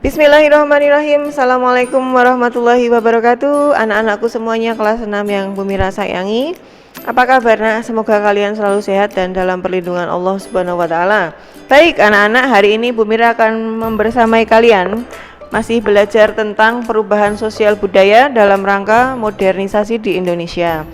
Bismillahirrahmanirrahim. Assalamualaikum warahmatullahi wabarakatuh. Anak-anakku semuanya kelas 6 yang Bumi Ra sayangi. Apa kabar? Semoga kalian selalu sehat dan dalam perlindungan Allah Subhanahu wa taala. Baik, anak-anak, hari ini Bumi Ra akan membersamai kalian masih belajar tentang perubahan sosial budaya dalam rangka modernisasi di Indonesia.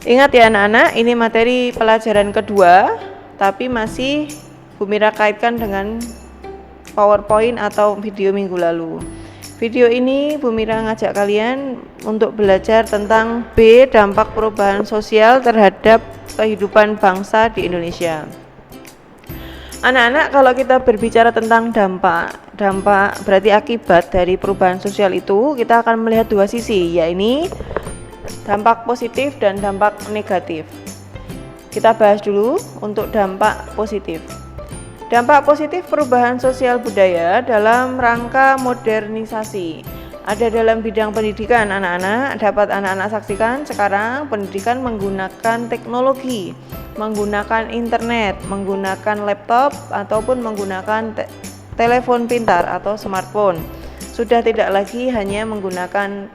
Ingat ya anak-anak, ini materi pelajaran kedua, tapi masih Bumi Ra kaitkan dengan PowerPoint atau video minggu lalu. Video ini Bumi Ra ngajak kalian untuk belajar tentang B, dampak perubahan sosial terhadap kehidupan bangsa di Indonesia. Anak-anak, kalau kita berbicara tentang dampak berarti akibat dari perubahan sosial itu, kita akan melihat dua sisi, yaitu dampak positif dan dampak negatif. Kita bahas dulu untuk dampak positif. Dampak positif perubahan sosial budaya dalam rangka modernisasi. Ada dalam bidang pendidikan, anak-anak. Dapat anak-anak saksikan sekarang pendidikan menggunakan teknologi, menggunakan internet, menggunakan laptop ataupun menggunakan telepon pintar atau smartphone. Sudah tidak lagi hanya menggunakan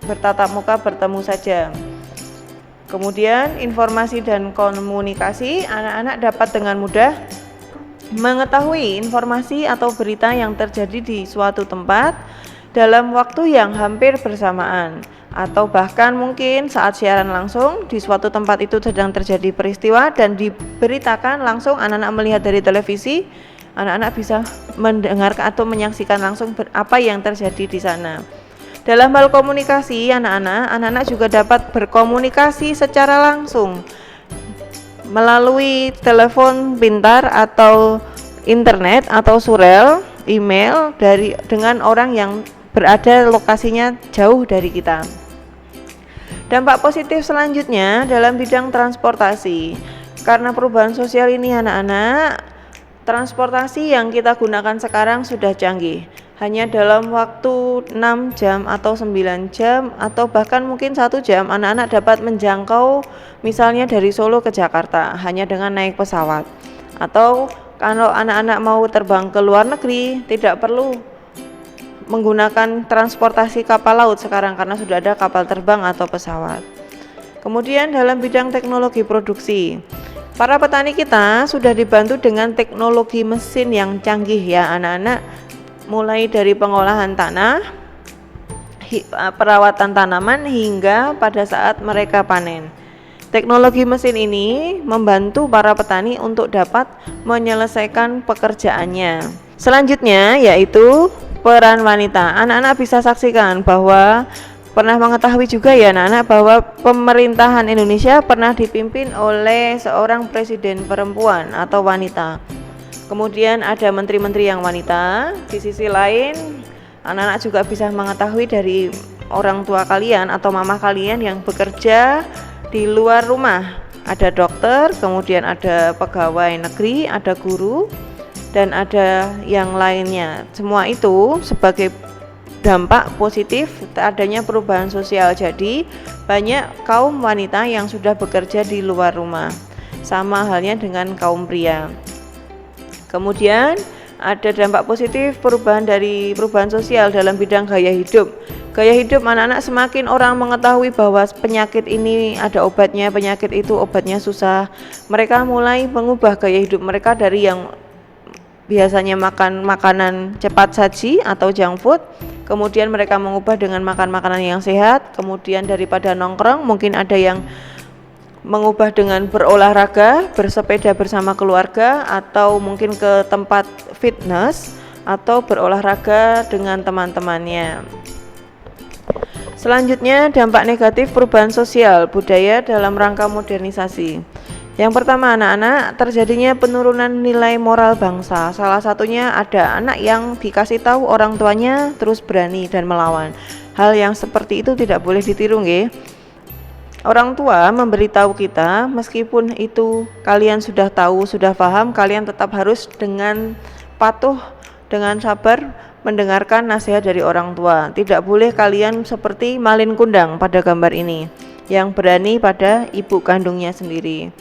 bertatap muka bertemu saja. Kemudian informasi dan komunikasi, anak-anak dapat dengan mudah mengetahui informasi atau berita yang terjadi di suatu tempat dalam waktu yang hampir bersamaan, atau bahkan mungkin saat siaran langsung di suatu tempat itu sedang terjadi peristiwa dan diberitakan langsung, anak-anak melihat dari televisi, anak-anak bisa mendengarkan atau menyaksikan langsung apa yang terjadi di sana. Dalam hal komunikasi, anak-anak juga dapat berkomunikasi secara langsung melalui telepon pintar atau internet atau surel, email dengan orang yang berada lokasinya jauh dari kita. Dampak positif selanjutnya dalam bidang transportasi. Karena perubahan sosial ini anak-anak, transportasi yang kita gunakan sekarang sudah canggih. Hanya dalam waktu 6 jam atau 9 jam atau bahkan mungkin 1 jam anak-anak dapat menjangkau misalnya dari Solo ke Jakarta hanya dengan naik pesawat. Atau kalau anak-anak mau terbang ke luar negeri tidak perlu menggunakan transportasi kapal laut sekarang karena sudah ada kapal terbang atau pesawat. Kemudian dalam bidang teknologi produksi, para petani kita sudah dibantu dengan teknologi mesin yang canggih ya anak-anak, mulai dari pengolahan tanah, perawatan tanaman hingga pada saat mereka panen. Teknologi mesin ini membantu para petani untuk dapat menyelesaikan pekerjaannya. Selanjutnya yaitu peran wanita. Anak-anak bisa saksikan bahwa pernah mengetahui juga ya anak-anak bahwa pemerintahan Indonesia pernah dipimpin oleh seorang presiden perempuan atau wanita. Kemudian ada menteri-menteri yang wanita. Di sisi lain, anak-anak juga bisa mengetahui dari orang tua kalian atau mama kalian yang bekerja di luar rumah. Ada dokter, kemudian ada pegawai negeri, ada guru, dan ada yang lainnya. Semua itu sebagai dampak positif adanya perubahan sosial. Jadi, banyak kaum wanita yang sudah bekerja di luar rumah. Sama halnya dengan kaum pria. Kemudian ada dampak positif perubahan sosial dalam bidang gaya hidup. Gaya hidup anak-anak, semakin orang mengetahui bahwa penyakit ini ada obatnya, penyakit itu obatnya susah. Mereka mulai mengubah gaya hidup mereka dari yang biasanya makan makanan cepat saji atau junk food, kemudian mereka mengubah dengan makan makanan yang sehat. Kemudian daripada nongkrong, mungkin ada yang mengubah dengan berolahraga, bersepeda bersama keluarga, atau mungkin ke tempat fitness, atau berolahraga dengan teman-temannya. Selanjutnya, dampak negatif perubahan sosial budaya dalam rangka modernisasi. Yang pertama anak-anak, terjadinya penurunan nilai moral bangsa. Salah satunya ada anak yang dikasih tahu orang tuanya terus berani dan melawan. Hal yang seperti itu tidak boleh ditiru nggih. Orang tua memberitahu kita, meskipun itu kalian sudah tahu, sudah paham, kalian tetap harus dengan patuh, dengan sabar mendengarkan nasihat dari orang tua. Tidak boleh kalian seperti malin kundang pada gambar ini, yang berani pada ibu kandungnya sendiri.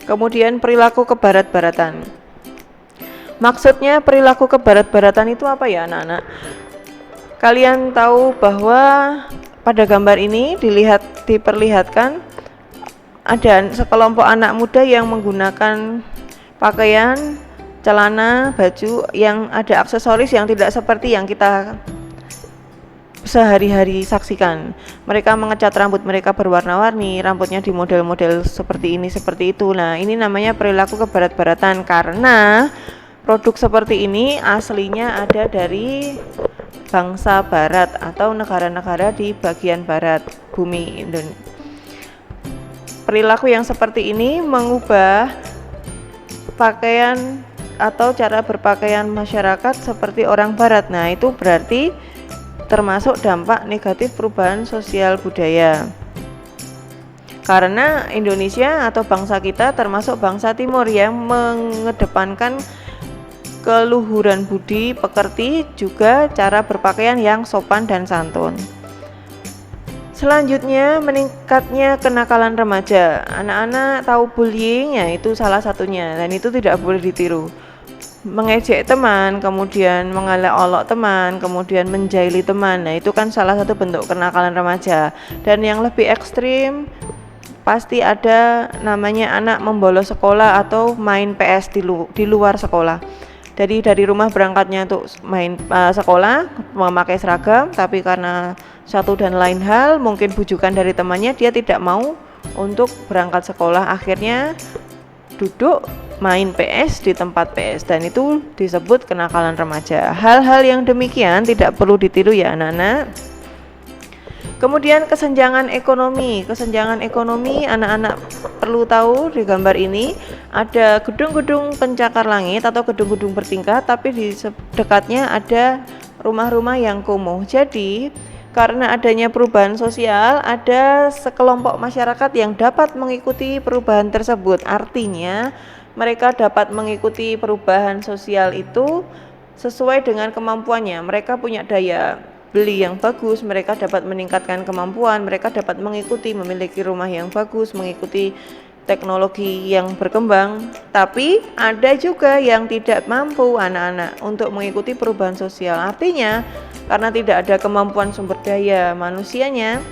Kemudian perilaku kebarat-baratan. Maksudnya perilaku kebarat-baratan itu apa ya anak-anak? Kalian tahu bahwa pada gambar ini diperlihatkan ada sekelompok anak muda yang menggunakan pakaian, celana, baju yang ada aksesoris yang tidak seperti yang kita sehari-hari saksikan. Mereka mengecat rambut mereka berwarna-warni, rambutnya di model-model seperti ini, seperti itu. Nah, ini namanya perilaku kebarat-baratan karena produk seperti ini aslinya ada dari bangsa barat atau negara-negara di bagian barat bumi Indonesia. Perilaku yang seperti ini mengubah pakaian atau cara berpakaian masyarakat seperti orang barat. Nah, itu berarti termasuk dampak negatif perubahan sosial budaya. Karena Indonesia atau bangsa kita termasuk bangsa timur yang mengedepankan keluhuran budi pekerti, juga cara berpakaian yang sopan dan santun. Selanjutnya, meningkatnya kenakalan remaja. Anak-anak tahu bullying, ya itu salah satunya, dan itu tidak boleh ditiru. Mengejek teman, kemudian mengelak-olok teman, kemudian menjaili teman. Nah, itu kan salah satu bentuk kenakalan remaja. Dan yang lebih ekstrim pasti ada namanya anak membolos sekolah atau main PS di luar sekolah. Jadi dari rumah berangkatnya untuk main sekolah, memakai seragam, tapi karena satu dan lain hal, mungkin bujukan dari temannya, dia tidak mau untuk berangkat sekolah. Akhirnya duduk main PS di tempat PS, dan itu disebut kenakalan remaja. Hal-hal yang demikian tidak perlu ditiru ya anak-anak. Kemudian kesenjangan ekonomi. Kesenjangan ekonomi anak-anak perlu tahu di gambar ini ada gedung-gedung pencakar langit atau gedung-gedung bertingkat, tapi di dekatnya ada rumah-rumah yang kumuh. Jadi karena adanya perubahan sosial, ada sekelompok masyarakat yang dapat mengikuti perubahan tersebut. Artinya mereka dapat mengikuti perubahan sosial itu sesuai dengan kemampuannya. Mereka punya daya beli yang bagus, mereka dapat meningkatkan kemampuan, mereka dapat mengikuti, memiliki rumah yang bagus, mengikuti teknologi yang berkembang. Tapi ada juga yang tidak mampu anak-anak untuk mengikuti perubahan sosial. Artinya karena tidak ada kemampuan sumber daya manusianya,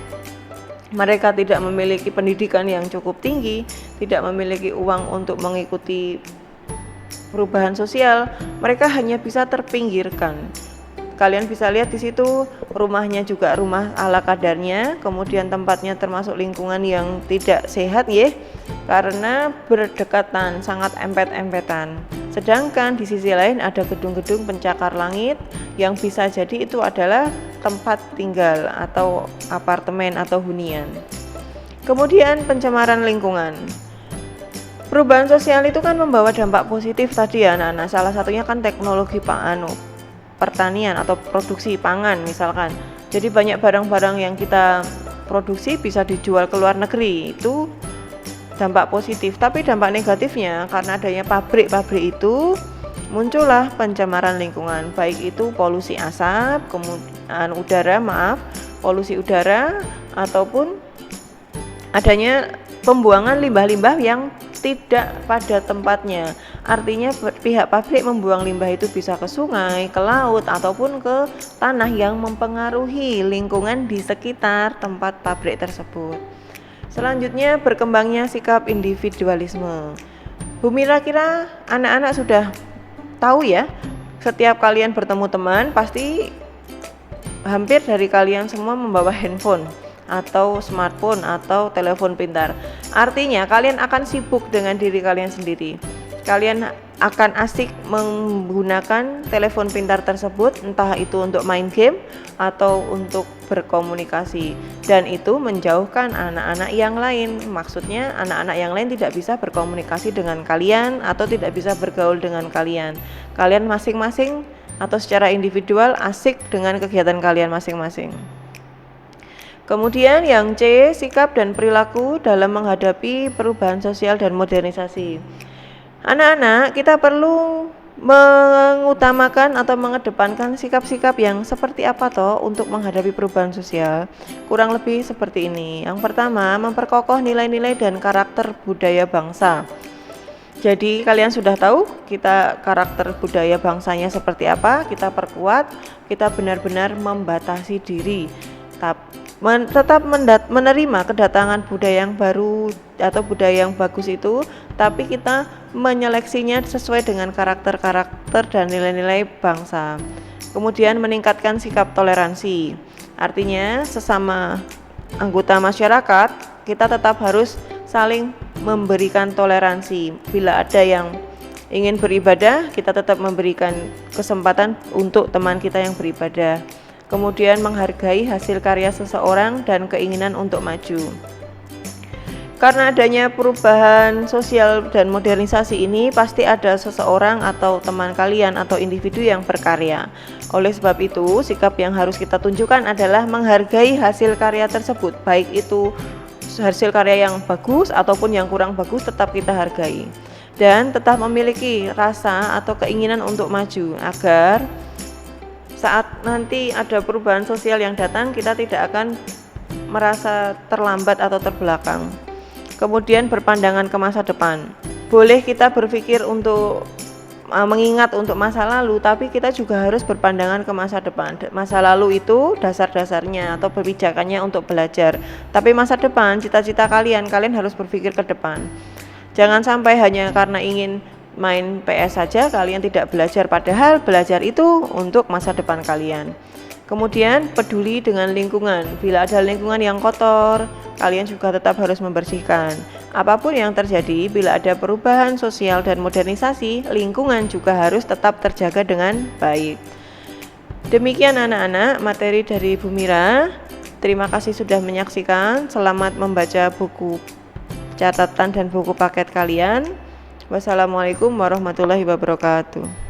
mereka tidak memiliki pendidikan yang cukup tinggi, tidak memiliki uang untuk mengikuti perubahan sosial, mereka hanya bisa terpinggirkan. Kalian bisa lihat di situ rumahnya juga rumah ala kadarnya, kemudian tempatnya termasuk lingkungan yang tidak sehat ya, karena berdekatan, sangat empet-empetan. Sedangkan di sisi lain ada gedung-gedung pencakar langit yang bisa jadi itu adalah tempat tinggal atau apartemen atau hunian. Kemudian pencemaran lingkungan. Perubahan sosial itu kan membawa dampak positif tadi ya anak-anak. Salah satunya kan teknologi pertanian atau produksi pangan misalkan. Jadi banyak barang-barang yang kita produksi bisa dijual ke luar negeri, itu dampak positif. Tapi dampak negatifnya karena adanya pabrik-pabrik itu muncullah pencemaran lingkungan, baik itu polusi asap, kemudian polusi udara ataupun adanya pembuangan limbah-limbah yang tidak pada tempatnya. Artinya pihak pabrik membuang limbah itu bisa ke sungai, ke laut, ataupun ke tanah yang mempengaruhi lingkungan di sekitar tempat pabrik tersebut. Selanjutnya berkembangnya sikap individualisme. Bu Mira kira anak-anak sudah tahu ya, setiap kalian bertemu teman pasti hampir dari kalian semua membawa handphone atau smartphone atau telepon pintar. Artinya kalian akan sibuk dengan diri kalian sendiri. Kalian akan asik menggunakan telepon pintar tersebut, entah itu untuk main game atau untuk berkomunikasi, dan itu menjauhkan anak-anak yang lain. Maksudnya anak-anak yang lain tidak bisa berkomunikasi dengan kalian atau tidak bisa bergaul dengan kalian. Kalian masing-masing atau secara individual asik dengan kegiatan kalian masing-masing. Kemudian yang C, sikap dan perilaku dalam menghadapi perubahan sosial dan modernisasi. Anak-anak, kita perlu mengutamakan atau mengedepankan sikap-sikap yang seperti apa toh untuk menghadapi perubahan sosial. Kurang lebih seperti ini. Yang pertama, memperkokoh nilai-nilai dan karakter budaya bangsa. Jadi kalian sudah tahu kita karakter budaya bangsanya seperti apa, kita perkuat, kita benar-benar membatasi diri, tetap menerima kedatangan budaya yang baru atau budaya yang bagus itu, tapi kita menyeleksinya sesuai dengan karakter-karakter dan nilai-nilai bangsa. Kemudian meningkatkan sikap toleransi, artinya sesama anggota masyarakat kita tetap harus saling memberikan toleransi. Bila ada yang ingin beribadah, kita tetap memberikan kesempatan untuk teman kita yang beribadah. Kemudian menghargai hasil karya seseorang dan keinginan untuk maju. Karena adanya perubahan sosial dan modernisasi ini, pasti ada seseorang atau teman kalian atau individu yang berkarya. Oleh sebab itu, sikap yang harus kita tunjukkan adalah menghargai hasil karya tersebut, baik itu hasil karya yang bagus ataupun yang kurang bagus, tetap kita hargai dan tetap memiliki rasa atau keinginan untuk maju, agar saat nanti ada perubahan sosial yang datang, kita tidak akan merasa terlambat atau terbelakang. Kemudian berpandangan ke masa depan. Boleh kita berpikir untuk mengingat untuk masa lalu, tapi kita juga harus berpandangan ke masa depan. Masa lalu itu dasar-dasarnya atau kebijakannya untuk belajar, tapi masa depan, cita-cita kalian harus berpikir ke depan. Jangan sampai hanya karena ingin main PS saja kalian tidak belajar, padahal belajar itu untuk masa depan kalian. Kemudian peduli dengan lingkungan. Bila ada lingkungan yang kotor, kalian juga tetap harus membersihkan. Apapun yang terjadi, bila ada perubahan sosial dan modernisasi, lingkungan juga harus tetap terjaga dengan baik. Demikian anak-anak materi dari Bu Mira. Terima kasih sudah menyaksikan. Selamat membaca buku catatan dan buku paket kalian. Wassalamualaikum warahmatullahi wabarakatuh.